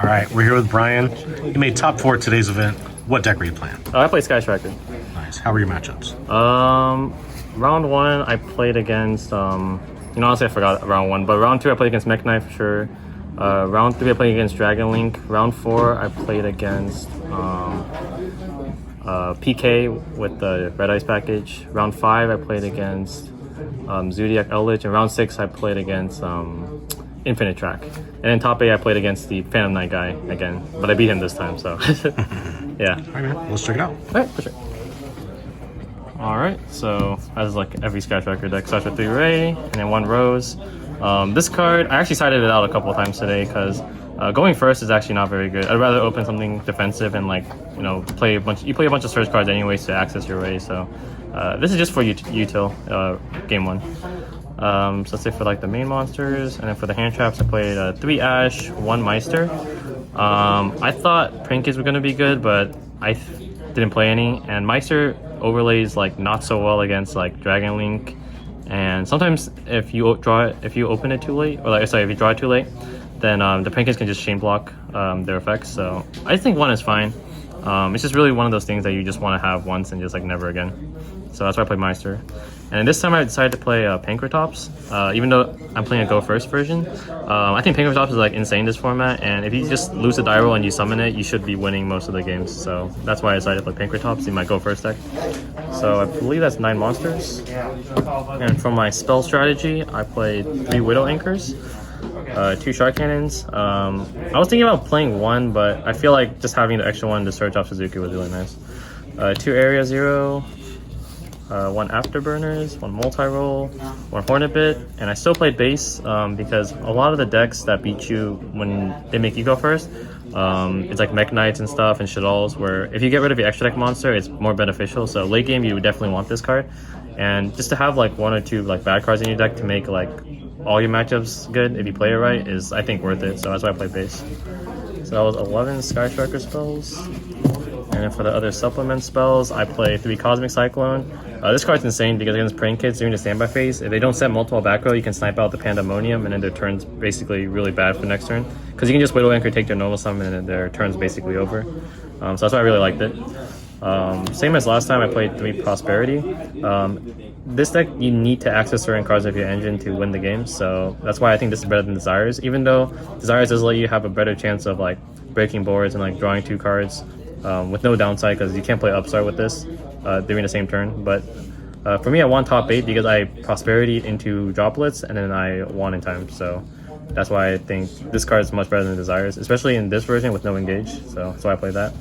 right, we're here with Brian. You made top 4 at today's event. What deck were you playing? I played Sky Striker. Nice. How were your matchups? Round 1 I played against honestly I forgot round 1, but round 2 I played against Mech Knight for sure. Round 3 I played against Dragon Link. Round 4 I played against PK with the Red Ice package. Round 5 I played against Zodiac Eldritch, and round 6 I played against Infinite Track. And then top 8 I played against the Phantom Knight guy again, but I beat him this time, so yeah. All right, man. Let's check it out. Alright, for sure. Alright, so as like every Sky Striker deck, starts with 3 Ray and then 1 Rose. This card, I actually sided it out a couple of times today because going first is actually not very good. I'd rather open something defensive and play a bunch of search cards anyways to access your Ray. So this is just for util game 1. So let's say for like the main monsters, and then for the hand traps I played 3 Ash, 1 Meister. I thought Prinkets were gonna be good, but I didn't play any, and Meister overlays like not so well against like Dragon Link. And sometimes if you open it too late, or if you draw it too late, then the Prinkets can just chain block their effects. So I think 1 is fine. It's just really one of those things that you just want to have once and just like never again. So that's why I played Meister. And this time I decided to play Pankratops, even though I'm playing a Go First version. I think Pankratops is like insane this format, and if you just lose the die roll and you summon it, you should be winning most of the games. So that's why I decided to play Pankratops in my Go First deck. So I believe that's 9 monsters. And for my spell strategy, I played 3 Widow Anchors, 2 Shark Cannons. I was thinking about playing 1, but I feel like just having the extra 1 to search off Suzuki was really nice. 2 Area Zero, 1 Afterburners, 1 Multi-Roll, 1 Hornet Bit, and I still played base because a lot of the decks that beat you when they make you go first, it's like Mech Knights and stuff and Shaddolls, where if you get rid of your extra deck monster, it's more beneficial. So late game, you would definitely want this card, and just to have like 1 or 2 like bad cards in your deck to make like all your matchups good if you play it right is I think worth it. So that's why I play base. So that was 11 Sky Striker spells. And then for the other supplement spells, I play 3 Cosmic Cyclone. This card's insane because against Praying Kids during the standby phase, if they don't set multiple back row, you can snipe out the Pandemonium, and then their turn's basically really bad for next turn. Because you can just Widow Anchor, take their normal summon, and then their turn's basically over. So that's why I really liked it. Same as last time, I played 3 Prosperity. This deck, you need to access certain cards of your engine to win the game, so that's why I think this is better than Desires. Even though Desires does let you have a better chance of like breaking boards and like drawing 2 cards. With no downside because you can't play Upstart with this during the same turn. But for me, I won top 8 because I Prosperity into Droplets and then I won in time. So that's why I think this card is much better than Desires, especially in this version with no engage. So that's why I played that.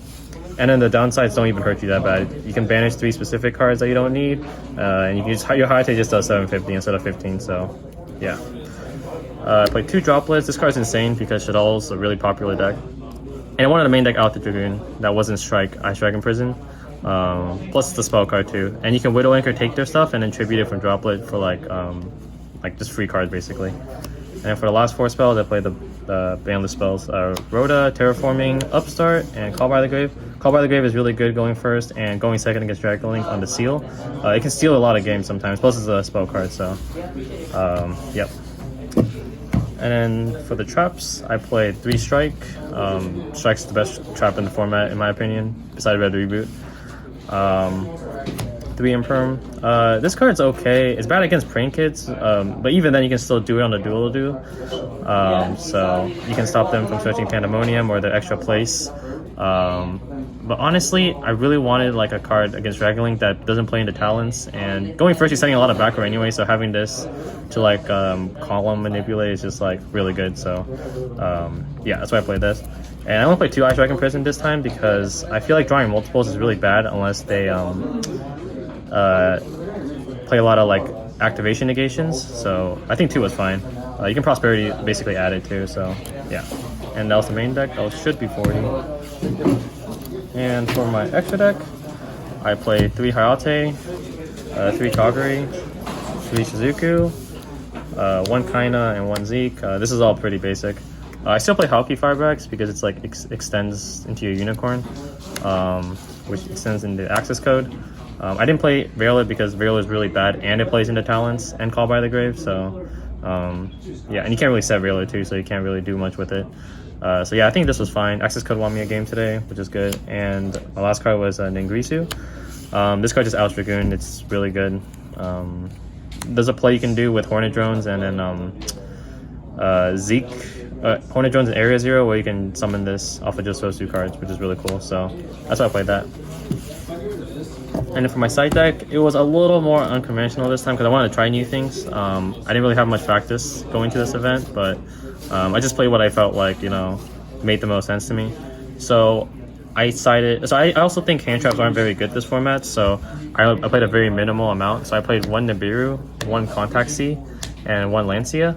And then the downsides don't even hurt you that bad. You can banish 3 specific cards that you don't need, and you can just your high take just does 750 instead of 15. So yeah, I played 2 Droplets. This card's insane because Shaddol's a really popular deck. And I wanted a main deck out the Dragoon that wasn't Ice Dragon Prison. Plus the spell card too. And you can Widow Anchor, take their stuff, and then tribute it from Droplet for like just free cards basically. And then for the last 4 spells, I played the banless spells. Rhoda, Terraforming, Upstart, and Call by the Grave. Call by the Grave is really good going first, and going second against Dragon Link on the Seal. It can steal a lot of games sometimes, plus it's a spell card, so yep. And then for the traps, I played 3 Strike. Strike's the best trap in the format, in my opinion, besides Red Reboot. 3 Imperm. This card's okay. It's bad against Praying Kids, but even then you can still do it on the Dual Do. So you can stop them from searching Pandemonium or the extra place. But honestly, I really wanted like a card against Dragon Link that doesn't play into Talents. And going first, you're setting a lot of back row anyway, so having this to like column manipulate is just like really good. So yeah, that's why I played this. And I only played 2 Ice Dragon Prison this time because I feel like drawing multiples is really bad unless they play a lot of like activation negations. So I think 2 was fine. You can Prosperity basically add it too, so yeah. And that was the main deck. That should be 40. And for my extra deck, I played 3 Hayate, 3 Kaguri, 3 Shizuku, 1 Kaina, and 1 Zeke. This is all pretty basic. I still play Hauki Firebracks because it's like extends into your Unicorn, which extends into access code. I didn't play Veil it because Veil is really bad and it plays into Talents and Call by the Grave, so yeah, and you can't really set Veil too, so you can't really do much with it. So yeah, I think this was fine. Access Code won me a game today, which is good. And my last card was Ningritsu. This card just outs Dragoon. It's really good. There's a play you can do with Hornet Drones and then Zeke. Hornet Drones in Area 0 where you can summon this off of just those 2 cards, which is really cool. So that's why I played that. And then for my side deck, it was a little more unconventional this time because I wanted to try new things. I didn't really have much practice going to this event, but I just played what I felt like, made the most sense to me. So I decided, I also think hand traps aren't very good this format, so I played a very minimal amount. So I played 1 Nibiru, 1 Contact C, and 1 Lancia.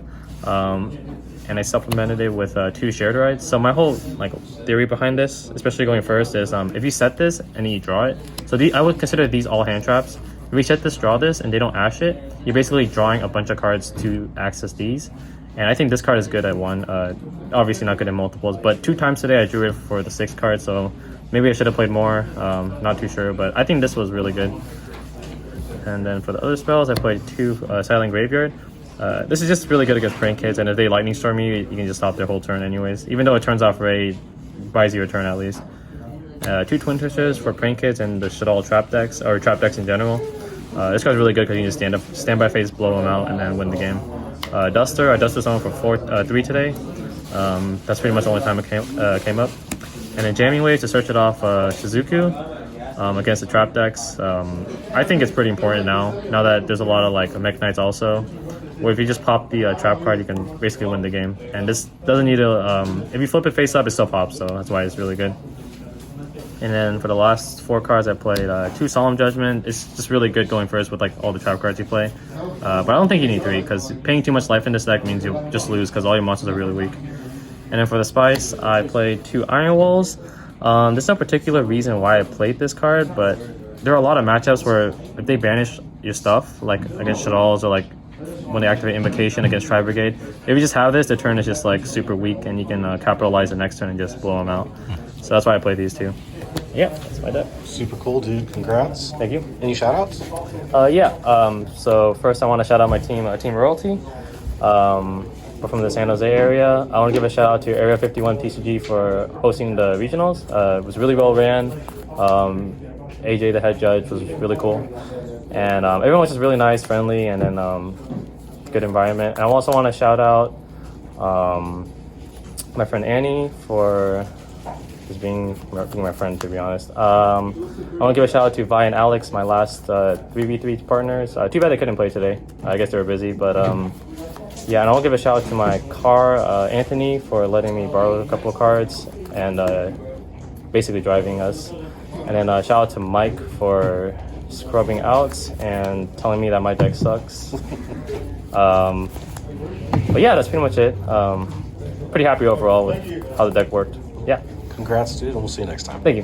And I supplemented it with 2 shared rides. So my whole theory behind this, especially going first, is if you set this and then you draw it. So I would consider these all hand traps. If you set this, draw this, and they don't ash it, you're basically drawing a bunch of cards to access these. And I think this card is good at 1. Obviously not good in multiples, but 2 times today I drew it for the 6th card. So maybe I should have played more. Not too sure, but I think this was really good. And then for the other spells, I played 2 Silent Graveyard. This is just really good against Prank Kids, and if they Lightning Storm you can just stop their whole turn anyways. Even though it turns off Ray, buys you a turn at least. 2 Twin Twisters for Prank Kids and the Shadal Trap decks, or Trap decks in general. This card's really good because you can just stand by phase, blow them out, and then win the game. Duster, I dusted someone for 3 today. That's pretty much the only time it came up. And then Jamming Wave to search it off Shizuku against the Trap decks. I think it's pretty important now that there's a lot of Mech Knights also. Where if you just pop the trap card, you can basically win the game. And this doesn't need to, if you flip it face up, it still pops, so that's why it's really good. And then for the last 4 cards, I played 2 Solemn Judgment. It's just really good going first with all the trap cards you play. But I don't think you need 3, because paying too much life in this deck means you'll just lose, because all your monsters are really weak. And then for the Spice, I played 2 Iron Walls. There's no particular reason why I played this card, but there are a lot of matchups where if they banish your stuff, like against Shadals or when they activate Invocation against Tri Brigade, if you just have this, the turn is just super weak, and you can capitalize the next turn and just blow them out. So that's why I play these 2. Yeah, that's my deck. Super cool, dude. Congrats. Thank you. Any shout outs? So first I want to shout out my team, Team Royalty. We're from the San Jose area. I want to give a shout out to Area 51 TCG for hosting the regionals. It was really well ran. AJ, the head judge, was really cool. And everyone was just really nice, friendly, and then good environment. And I also want to shout out my friend Annie for just being my friend, to be honest. I want to give a shout out to Vi and Alex, my last 3v3 partners. Too bad they couldn't play today. I guess they were busy, but yeah, and I want to give a shout out to my car, Anthony, for letting me borrow a couple of cards and basically driving us. And then shout out to Mike for scrubbing out and telling me that my deck sucks. But yeah, that's pretty much it. Pretty happy overall with how the deck worked. Yeah. Congrats, dude, and we'll see you next time. Thank you.